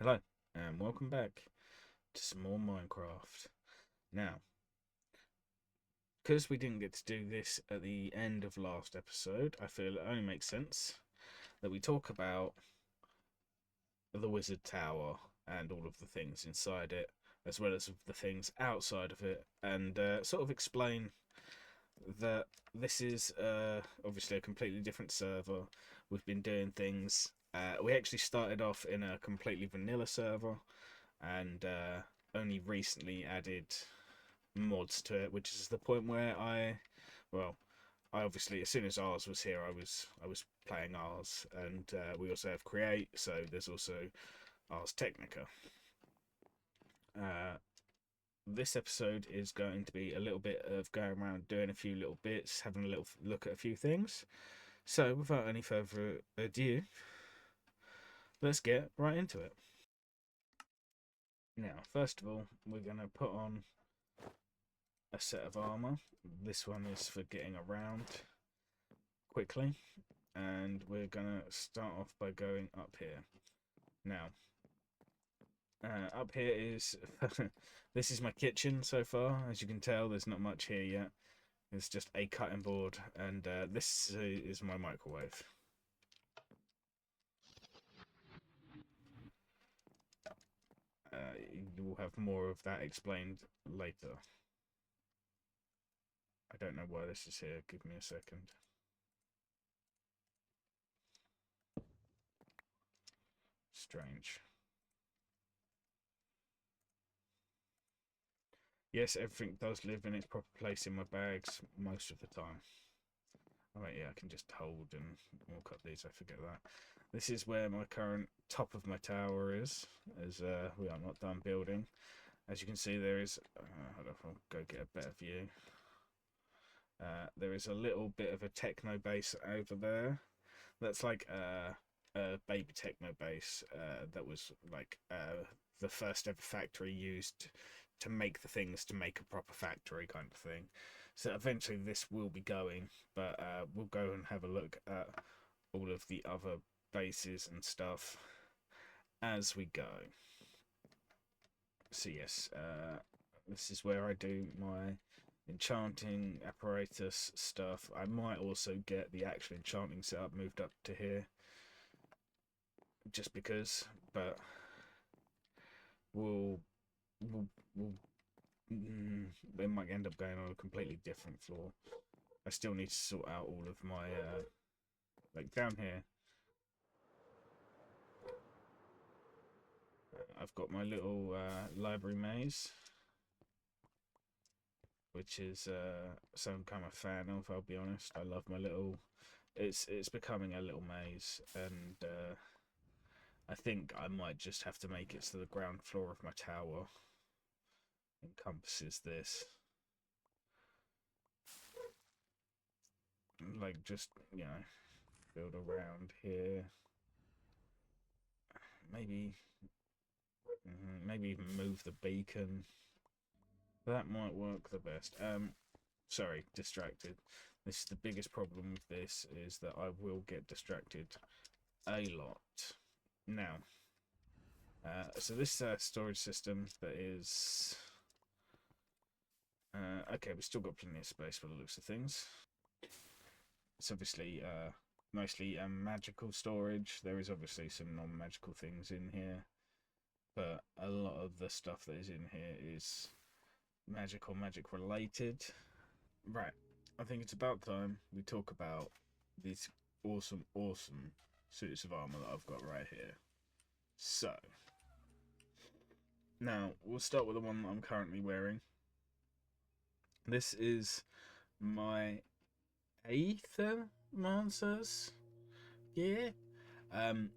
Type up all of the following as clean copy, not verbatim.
Hello, and welcome back to some more Minecraft. Now, because we didn't get to do this at the end of last episode, I feel it only makes sense that we talk about the Wizard Tower and all of the things inside it, as well as the things outside of it, and sort of explain that this is obviously a completely different server. We've been doing things. We actually started off in a completely vanilla server, and only recently added mods to it, which is the point where well, I obviously as soon as ours was here, I was playing ours, and we also have Create, so there's also Ars Technica. Uh, this episode is going to be a little bit of going around doing a few little bits, having a little look at a few things. So without any further ado, let's get right into it. Now, first of all, we're going to put on a set of armor. This one is for getting around quickly, and we're gonna start off by going up here. Now, up here is this is my kitchen so far. As you can tell, there's not much here yet. It's just a cutting board, and this is my microwave. You will have more of that explained later. I don't know why this is here. Give me a second. Strange. Yes, everything does live in its proper place in my bags most of the time. Oh wait, yeah, I can just hold and we'll cut these. I forget that. This is where my current top of my tower is, as we are not done building. As you can see, there is. Hold on, I'll go get a better view. There is a little bit of a techno base over there. That's like a baby techno base that was like the first ever factory used to make the things to make a proper factory kind of thing. So eventually this will be going, but we'll go and have a look at all of the other bases and stuff as we go. So yes, this is where I do my enchanting apparatus stuff. I might also get the actual enchanting setup moved up to here, just because, but we'll, we'll it might end up going on a completely different floor. I still need to sort out all of my like down here. I've got my little library maze, which is something I'm a fan of. I'll be honest. I love my little. It's becoming a little maze, and I think I might just have to make it so the ground floor of my tower encompasses this. Like just build around here. Maybe maybe even move the beacon. That might work the best. Sorry, distracted. This is the biggest problem with this, is that I will get distracted a lot. Now, so this storage system that is okay. We've still got plenty of space by the looks of things. It's obviously mostly magical storage. There is obviously some non-magical things in here, but a lot of the stuff that is in here is magic related. Right, I think it's about time we talk about these awesome suits of armor that I've got right here. So, now we'll start with the one that I'm currently wearing. This is my Aether Mancers. Yeah. Um.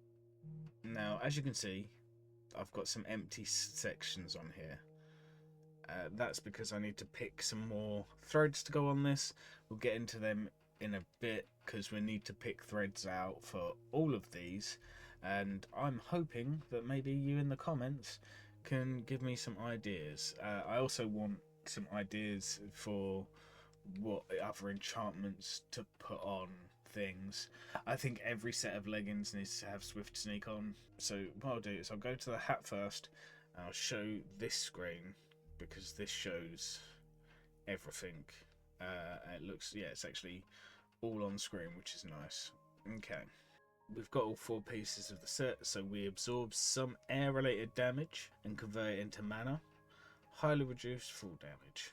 Now, as you can see, I've got some empty sections on here. That's because I need to pick some more threads to go on this. We'll get into them in a bit because we need to pick threads out for all of these. And I'm hoping that maybe you in the comments can give me some ideas. I also want some ideas for what other enchantments to put on things. I think every set of leggings needs to have Swift Sneak on. So what I'll do is I'll go to the hat first, and I'll show this screen, because this shows everything. It looks, yeah, it's actually all on screen, which is nice. Okay. We've got all 4 pieces of the set, so we absorb some air-related damage and convert it into mana. Highly reduced full damage.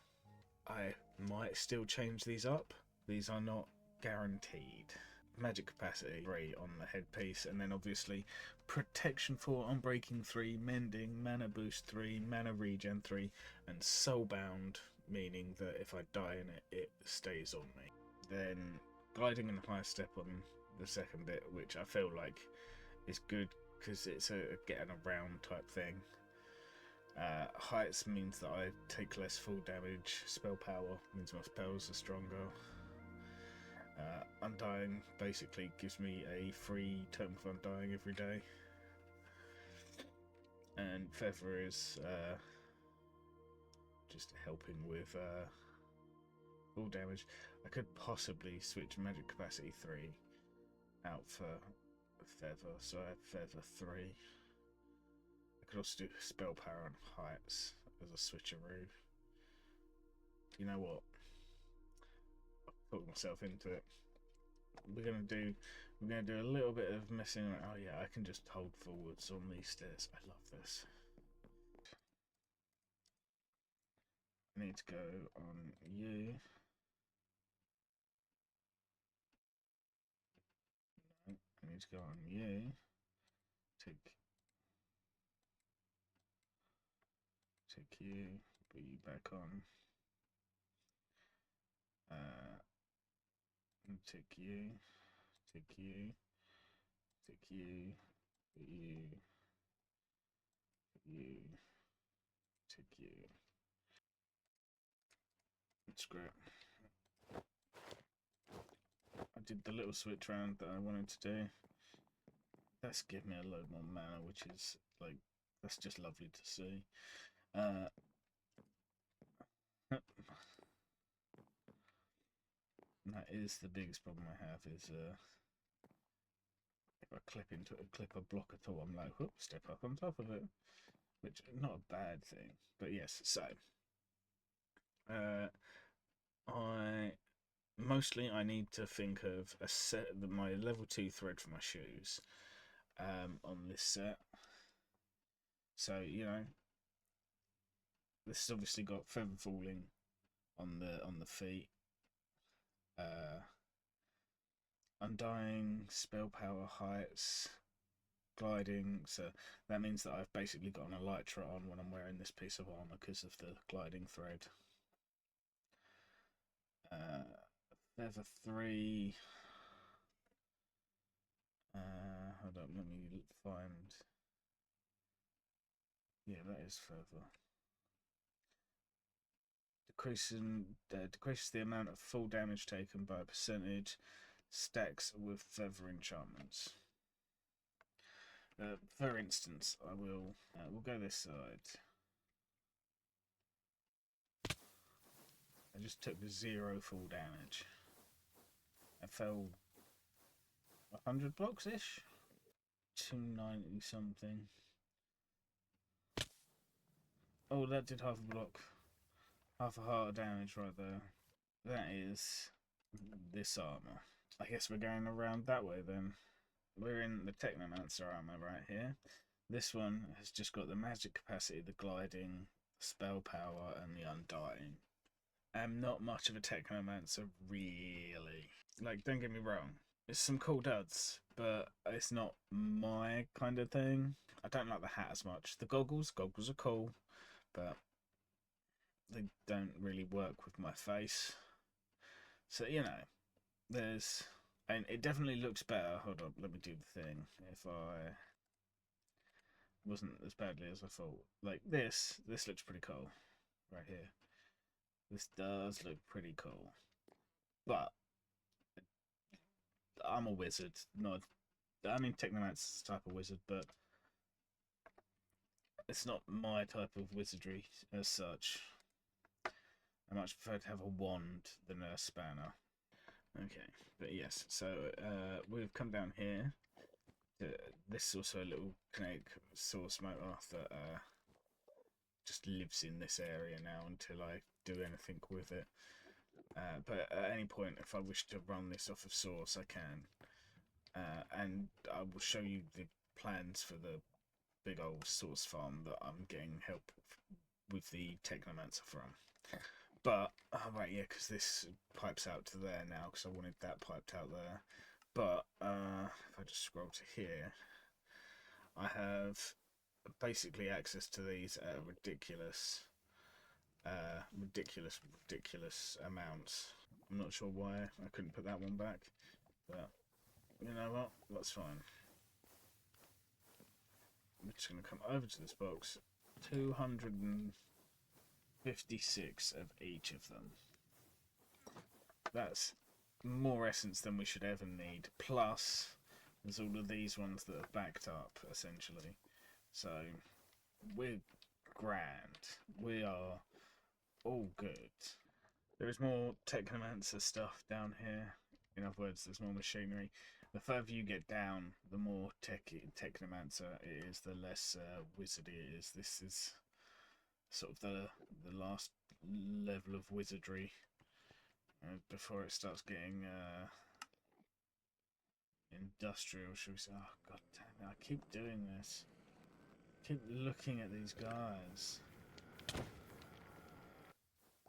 I might still change these up. These are not guaranteed. Magic capacity 3 on the headpiece, and then obviously protection 4, unbreaking 3, mending, mana boost 3, mana regen 3, and soulbound, meaning that if I die in it, it stays on me. Then gliding and high step on the second bit, which I feel like is good because it's a getting around type thing. Heights means that I take less full damage. Spell power means my spells are stronger. Undying basically gives me a free totem of Undying every day. And Feather is just helping with full damage. I could possibly switch Magic Capacity 3 out for Feather, so I have Feather 3. I could also do Spell Power and Heights as a switcheroo. You know what? I'll talk myself into it. We're gonna do a little bit of messing around. Oh yeah, I can just hold forwards on these stairs. I love this. I need to go on you. No, I need to go on you. Take you, put you back on. Take you, take you, take you, put you, take you. That's great. I did the little switch round that I wanted to do. That's give me a load more mana, which is like, that's just lovely to see. That is the biggest problem I have is if I clip a block at all, I'm like, whoop, step up on top of it, which is not a bad thing. But yes, so I need to think of a set, my level 2 thread for my shoes on this set. So you know, this has obviously got feather falling on the feet. Undying, spell power, heights, gliding, so that means that I've basically got an elytra on when I'm wearing this piece of armor because of the gliding thread. Feather 3. Hold on, let me find. Yeah, that is feather. Decreases the amount of full damage taken by a percentage. Stacks with feather enchantments. For instance, I will we'll go this side. I just took 0 full damage. I fell 100 blocks ish, 290 something. Oh, that did half a block, half a heart of damage right there. That is this armor. I guess we're going around that way then. We're in the Technomancer armor right here. This one has just got the magic capacity, the gliding, spell power, and the undying. I'm not much of a Technomancer, really. Like, don't get me wrong, it's some cool duds, but it's not my kind of thing. I don't like the hat as much. The goggles are cool, but they don't really work with my face. So, you know, there's... And it definitely looks better. Hold on, let me do the thing. If I wasn't as badly as I thought. Like this looks pretty cool. Right here. This does look pretty cool. But I'm a wizard. I mean, Technomancer's type of wizard, but it's not my type of wizardry as such. I much prefer to have a wand than a spanner. Okay, but yes, so we've come down here. This is also a little kinetic source motor that just lives in this area now until I do anything with it. But at any point, if I wish to run this off of source, I can. And I will show you the plans for the big old source farm that I'm getting help with the Technomancer from. But, right, yeah, because this pipes out to there now, because I wanted that piped out there. But, if I just scroll to here, I have basically access to these ridiculous amounts. I'm not sure why I couldn't put that one back, but you know what? That's fine. I'm just going to come over to this box. 256 of each of them. That's more essence than we should ever need. Plus, there's all of these ones that are backed up, essentially. So, we're grand. We are all good. There is more Technomancer stuff down here. In other words, there's more machinery. The further you get down, the more Technomancer it is, the less wizardy it is. This is sort of the last level of wizardry before it starts getting industrial, shall we say. Oh, god damn it, I keep doing this. I keep looking at these guys.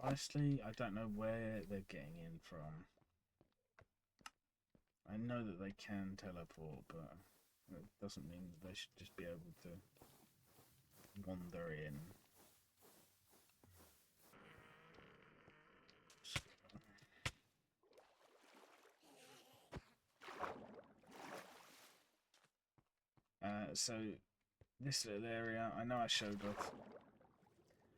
Honestly, I don't know where they're getting in from. I know that they can teleport, but it doesn't mean that they should just be able to wander in. So this little area, I know I showed off.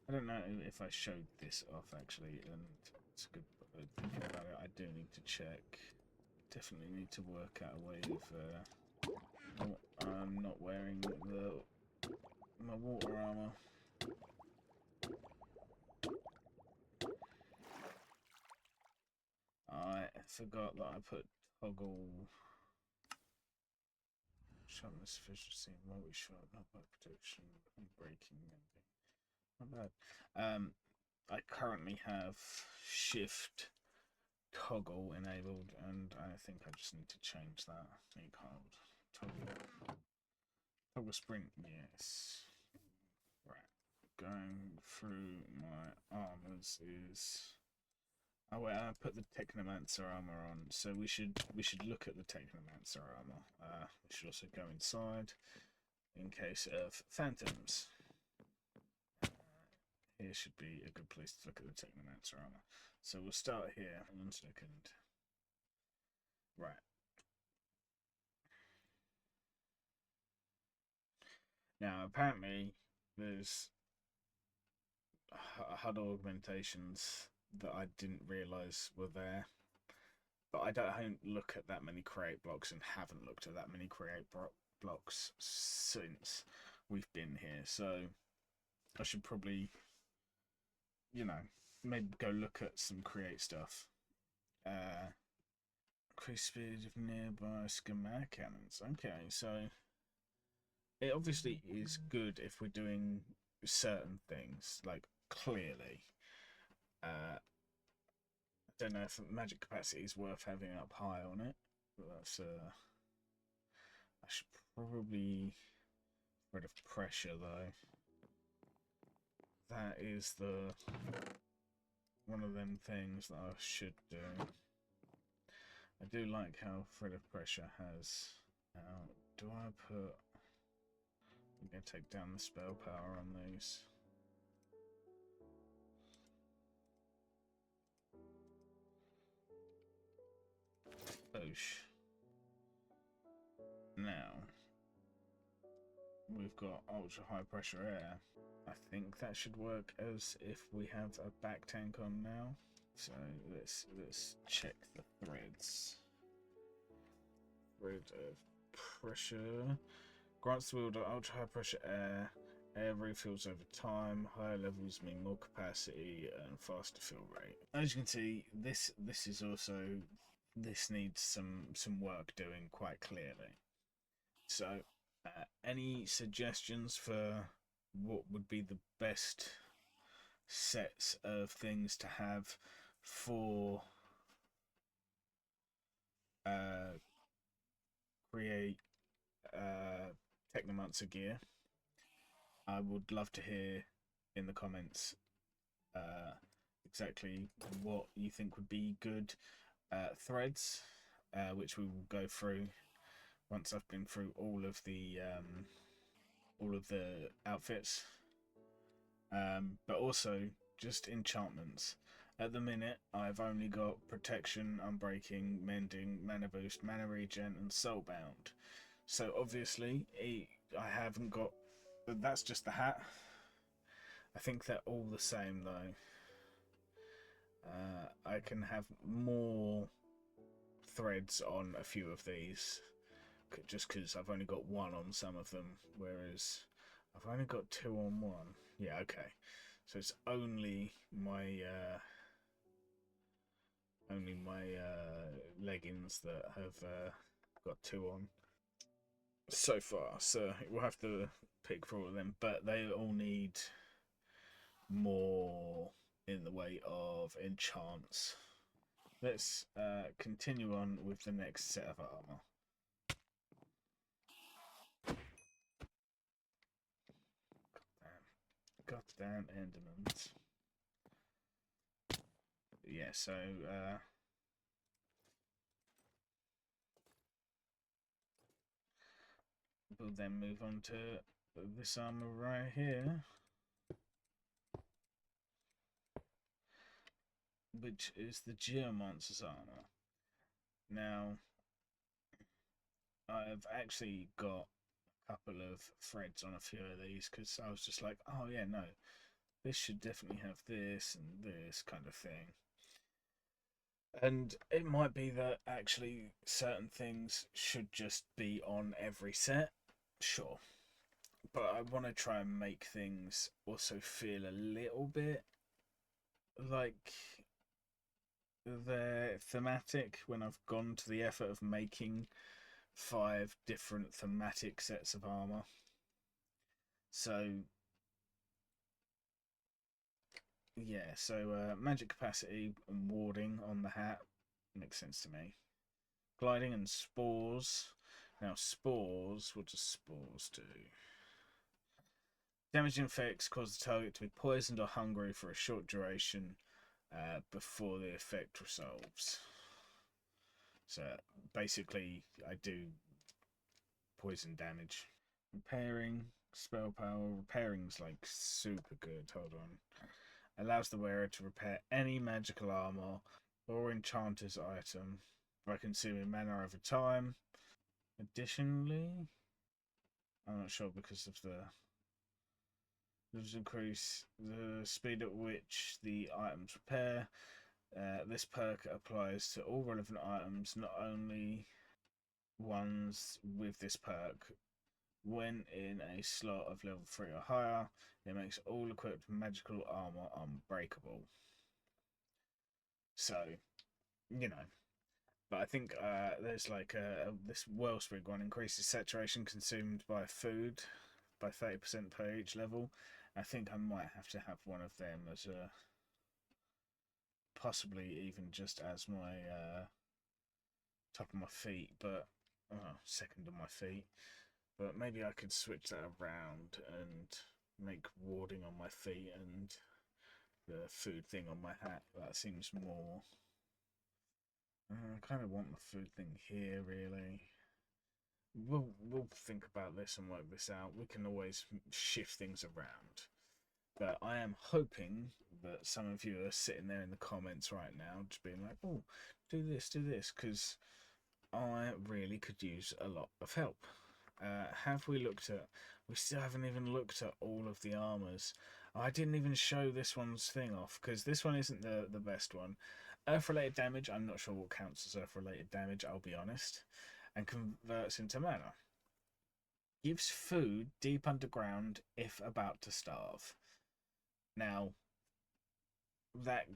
I don't know if I showed this off actually, and it's good thinking about it. I do need to check. Definitely need to work out a way of I'm not wearing my water armor. I forgot that I put toggle sharpness, efficiency, multi-shot, not by protection, and braking, maybe. Not bad. I currently have shift toggle enabled, and I think I just need to change that. Toggle sprint, yes. Right. Going through my armors is. Oh wait, I put the Technomancer armor on, so we should look at the Technomancer armor. We should also go inside in case of phantoms. Here should be a good place to look at the Technomancer armor. So we'll start here. 1 second. Right. Now apparently there's HUD augmentations that I didn't realise were there. But I don't look at that many create blocks and haven't looked at that many create blocks since we've been here. So I should probably, maybe go look at some create stuff. Increase speed of nearby schematic cannons. Okay, so it obviously is good if we're doing certain things, like clearly. I don't know if magic capacity is worth having up high on it, but that's I should probably get rid of pressure though. That is one of them things that I should do. I do like how thread of pressure has. Now, do I put? I'm gonna take down the spell power on these. Boosh. Now, we've got ultra high pressure air. I think that should work as if we have a back tank on now. So let's check the threads. Thread of pressure grants the wielder ultra high pressure air. Air refills over time. Higher levels mean more capacity and faster fill rate. As you can see, this is also this needs some work doing quite clearly. So, any suggestions for what would be the best sets of things to have for uh, create Technomancer gear? I would love to hear in the comments uh, exactly what you think would be good threads, which we will go through once I've been through all of the outfits, but also just enchantments. At the minute, I've only got protection, unbreaking, mending, mana boost, mana regen, and soulbound. So obviously, I haven't got. That's just the hat. I think they're all the same though. I can have more threads on a few of these, just because I've only got one on some of them, whereas I've only got two on one. Yeah, okay. So it's only my leggings that have got two on so far. So we'll have to pick for all of them, but they all need more in the way of enchants. Let's continue on with the next set of armor. Goddamn Endermans. Yeah, so we'll then move on to this armor right here, which is the Geomancer's armor. Now, I've actually got a couple of threads on a few of these because I was just like, oh yeah, no, this should definitely have this and this kind of thing. And it might be that actually certain things should just be on every set, sure. But I want to try and make things also feel a little bit like they're thematic when I've gone to the effort of making 5 different thematic sets of armor. So yeah, so magic capacity and warding on the hat makes sense to me. Gliding and spores. Now spores, what does spores do? Damaging effects cause the target to be poisoned or hungry for a short duration before the effect resolves. So basically, I do poison damage. Repairing, spell power. Repairing's like super good. Hold on. Allows the wearer to repair any magical armor or enchanter's item by consuming mana over time. Additionally, I'm not sure because of the. Does increase the speed at which the items repair. This perk applies to all relevant items, not only ones with this perk. When in a slot of level 3 or higher, it makes all equipped magical armor unbreakable. So, you know, but I think there's like this Wellspring one increases saturation consumed by food by 30% per each level. I think I might have to have one of them as a possibly even just as my top of my feet, but second on my feet. But maybe I could switch that around and make warding on my feet and the food thing on my hat. That seems more. I kind of want the food thing here, really. We'll think about this and work this out. We can always shift things around. But I am hoping that some of you are sitting there in the comments right now, just being like, "Oh, do this, because I really could use a lot of help." Have we looked at? We still haven't even looked at all of the armors. I didn't even show this one's thing off because this one isn't the best one. Earth-related damage. I'm not sure what counts as earth-related damage. I'll be honest. And converts into mana. Gives food deep underground if about to starve. Now, that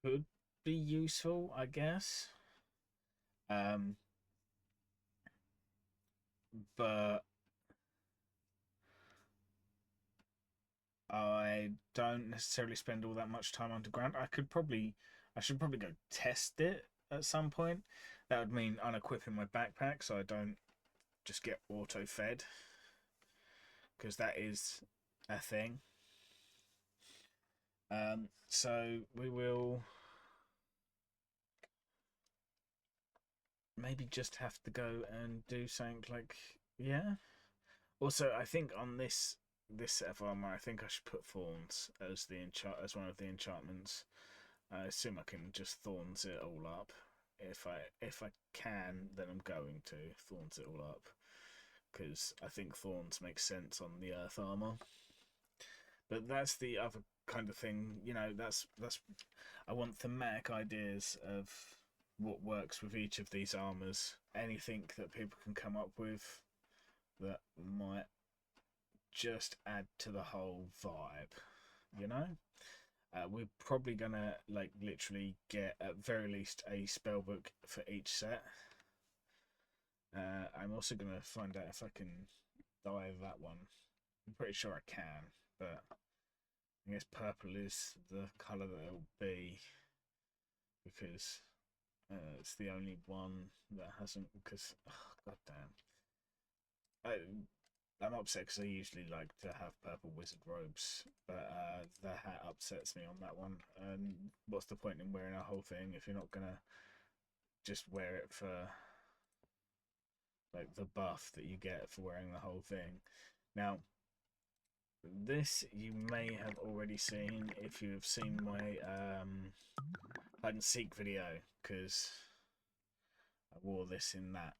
could be useful, I guess. Um, but I don't necessarily spend all that much time underground. I should probably go test it at some point. That would mean unequipping my backpack so I don't just get auto fed, because that is a thing. So we will maybe just have to go and do something like, yeah. Also, I think on this set of armor, I think I should put thorns as as one of the enchantments. I assume I can just thorns it all up. If I can, then I'm going to thorns it all up, because I think thorns make sense on the earth armor. But that's the other kind of thing, that's I want thematic ideas of what works with each of these armors. Anything that people can come up with that might just add to the whole vibe, you know? We're probably gonna like literally get at very least a spell book for each set. I'm also gonna find out if I can dye that one. I'm pretty sure I can, but I guess purple is the colour that it'll be, because it's the only one that hasn't. Because god damn, I'm upset because I usually like to have purple wizard robes, but the hat upsets me on that one. And what's the point in wearing a whole thing if you're not gonna just wear it for like the buff that you get for wearing the whole thing? Now, this you may have already seen if you have seen my hide and seek video, because I wore this in that.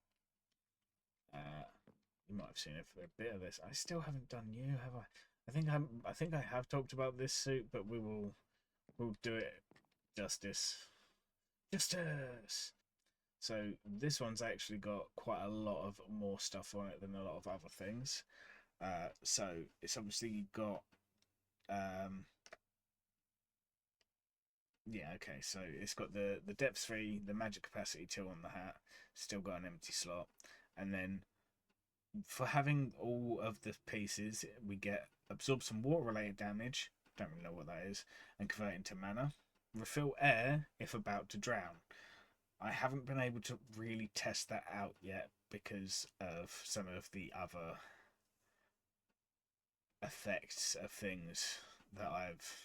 You might have seen it for a bit of this. I still haven't done you, have I? I think I have talked about this suit, but we'll do it justice. Justice. So this one's actually got quite a lot of more stuff on it than a lot of other things. So it's obviously got yeah, okay, so it's got the depth 3, the magic capacity 2 on the hat, still got an empty slot, and then for having all of the pieces, we get absorb some water related damage, don't really know what that is, and convert into mana. Refill air if about to drown. I haven't been able to really test that out yet because of some of the other effects of things that I've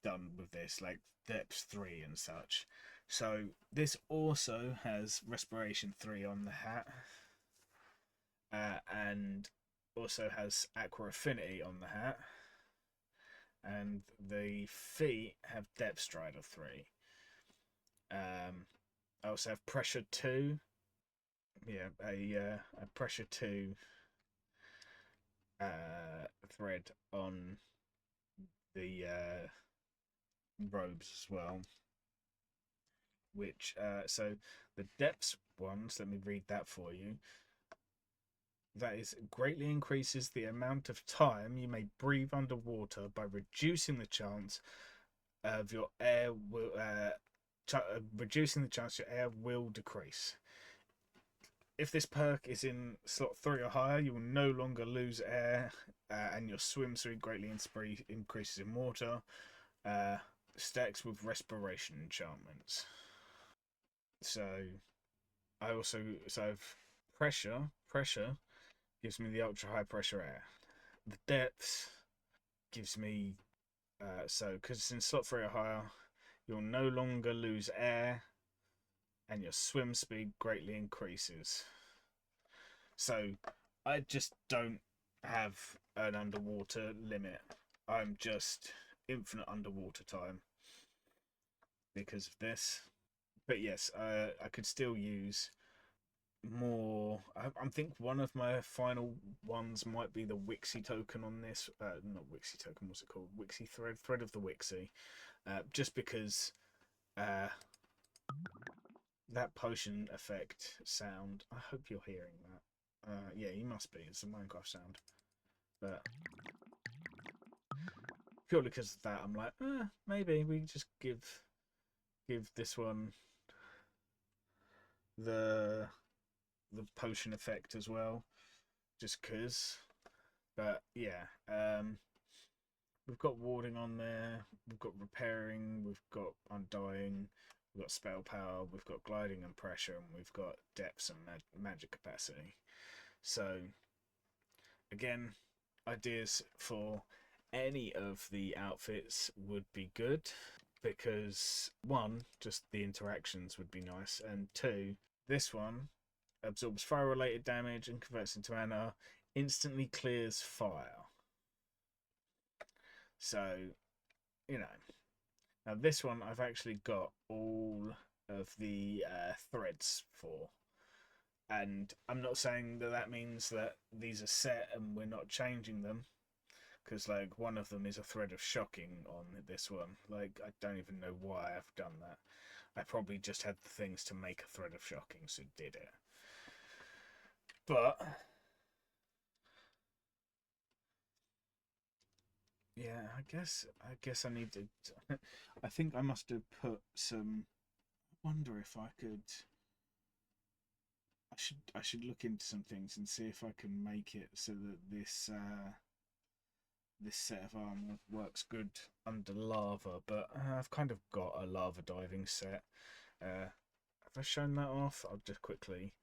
done with this, like depth 3 and such. So this also has respiration 3 on the hat, and also has aqua affinity on the hat, and the feet have depth strider 3. I also have pressure 2. Yeah, a pressure 2 thread on the robes as well, which so the depths ones, let me read that for you. That is, greatly increases the amount of time you may breathe underwater by reducing the chance of your air will reducing the chance your air will decrease. If this perk is in slot 3 or higher, you will no longer lose air, and your swim speed greatly increases in water. Stacks with respiration enchantments. So I've pressure gives me the ultra high pressure air. The depth gives me because it's in slot 3 or higher, you'll no longer lose air, and your swim speed greatly increases. So I just don't have an underwater limit. I'm just infinite underwater time because of this. But yes, I could still use more. I think one of my final ones might be the Wixie token on this. Not Wixie token. What's it called? Wixie thread of the Wixie. Just because that potion effect sound. I hope you're hearing that. Yeah, you must be. It's a Minecraft sound. But purely because of that, I'm like, maybe we just give this one the potion effect as well, just cause. But yeah, we've got warding on there, we've got repairing, we've got undying, we've got spell power, we've got gliding and pressure, and we've got depths and magic capacity. So again, ideas for any of the outfits would be good, because one, just the interactions would be nice, and two, this one absorbs fire related damage and converts into mana, instantly clears fire. So, you know, now this one I've actually got all of the threads for. And I'm not saying that that means that these are set and we're not changing them, because like one of them is a thread of shocking on this one. Like I don't even know why I've done that. I probably just had the things to make a thread of shocking, so did it. But yeah, I guess I need to. I think I must have put some. I wonder if I could. I should look into some things and see if I can make it so that this set of armor works good under lava. But I've kind of got a lava diving set. Have I shown that off? I'll just quickly.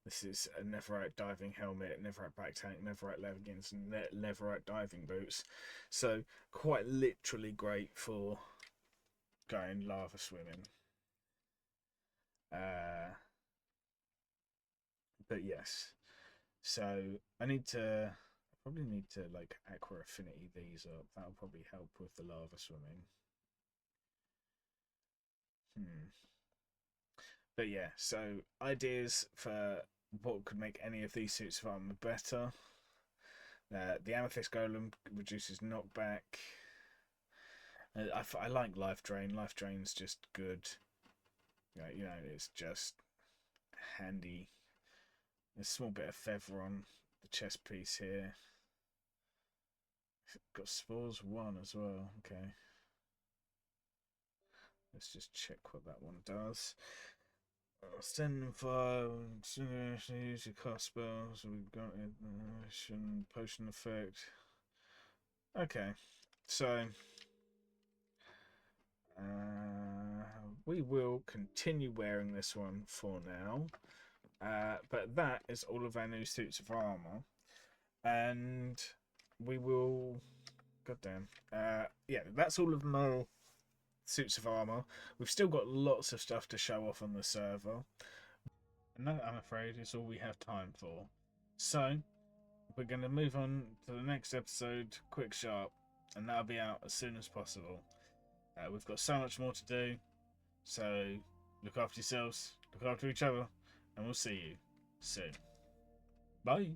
This is a Netherite diving helmet, Netherite back tank, Netherite leggings, and Netherite diving boots. So quite literally great for going lava swimming. But yes, so I probably need to like aqua affinity these up. That'll probably help with the lava swimming. Hmm. But yeah, so ideas for what could make any of these suits of armor better. The Amethyst Golem reduces knockback. I like Life Drain. Life Drain's just good. It's just handy. A small bit of feather on the chest piece here. Got Spores 1 as well. Okay. Let's just check what that one does. Send fire, use your cast spells. We've got potion effect. Okay, so we will continue wearing this one for now. But that is all of our new suits of armor, and we will. Goddamn. Yeah, that's all of my suits of armor. We've still got lots of stuff to show off on the server, and that, I'm afraid, is all we have time for. So we're going to move on to the next episode, quick sharp, and that'll be out as soon as possible. We've got so much more to do, so look after yourselves, look after each other, and we'll see you soon. Bye.